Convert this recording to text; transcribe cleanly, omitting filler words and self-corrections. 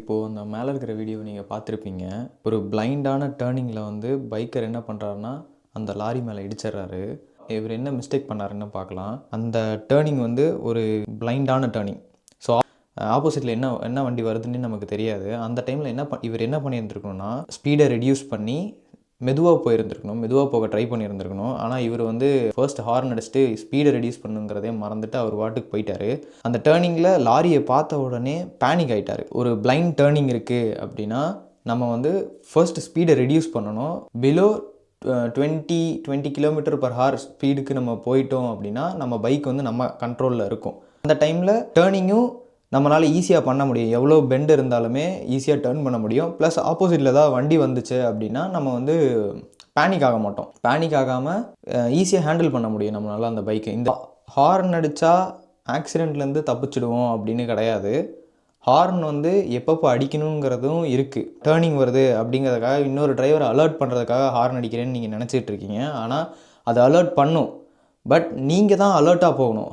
இப்போது அந்த மேலே இருக்கிற வீடியோ நீங்கள் பார்த்துருப்பீங்க. ஒரு பிளைண்டான டர்னிங்கில் வந்து பைக்கர் என்ன பண்ணுறாருன்னா அந்த லாரி மேலே இடிச்சிடுறாரு. இவர் என்ன மிஸ்டேக் பண்ணாருன்னு பார்க்கலாம். அந்த டர்னிங் வந்து ஒரு பிளைண்டான டர்னிங். ஸோ ஆப்போசிட்டில் என்ன என்ன வண்டி வருதுன்னு நமக்கு தெரியாது. அந்த டைமில் இவர் என்ன பண்ணியிருந்துருக்கணும்னா ஸ்பீடை ரெடியூஸ் பண்ணி மெதுவாக போயிருந்துருக்கணும், மெதுவாக போக ட்ரை பண்ணியிருந்துருக்கணும். ஆனால் இவர் வந்து ஃபர்ஸ்ட் ஹார்ன் அடிச்சுட்டு ஸ்பீடை ரெடியூஸ் பண்ணுங்கிறதே மறந்துட்டு அவர் வாட்டுக்கு போயிட்டார். அந்த டேர்னிங்கில் லாரியை பார்த்த உடனே பேனிக் ஆகிட்டார். ஒரு பிளைண்ட் டேர்னிங் இருக்குது அப்படின்னா நம்ம வந்து ஃபர்ஸ்ட் ஸ்பீடை ரெடியூஸ் பண்ணணும். பிலோ 20 km/h ஸ்பீடுக்கு நம்ம போயிட்டோம் அப்படின்னா நம்ம பைக் வந்து நம்ம கண்ட்ரோலில் இருக்கும். அந்த டைமில் டேர்னிங்கும் நம்மளால் ஈஸியாக பண்ண முடியும். எவ்வளோ பெண்ட் இருந்தாலுமே ஈஸியாக டர்ன் பண்ண முடியும். ப்ளஸ் ஆப்போசிட்டில் ஏதாவது வண்டி வந்துச்சு அப்படின்னா நம்ம வந்து பேனிக் ஆக மாட்டோம். பேனிக் ஆகாமல் ஈஸியாக ஹேண்டில் பண்ண முடியும் நம்மளால் அந்த பைக்கை. இந்த ஹார்ன் அடித்தா ஆக்சிடெண்ட்லேருந்து தப்பிச்சிடுவோம் அப்படின்னு கிடையாது. ஹார்ன் வந்து எப்பப்போ அடிக்கணுங்கிறதும் இருக்குது. டேர்னிங் வருது அப்படிங்கிறதுக்காக இன்னொரு டிரைவரை அலர்ட் பண்ணுறதுக்காக ஹார்ன் அடிக்கிறேன்னு நீங்கள் நினச்சிட்டு இருக்கீங்க. ஆனால் அது அலர்ட் பண்ணும். பட் நீங்கள் தான் அலர்ட்டாக போகணும்.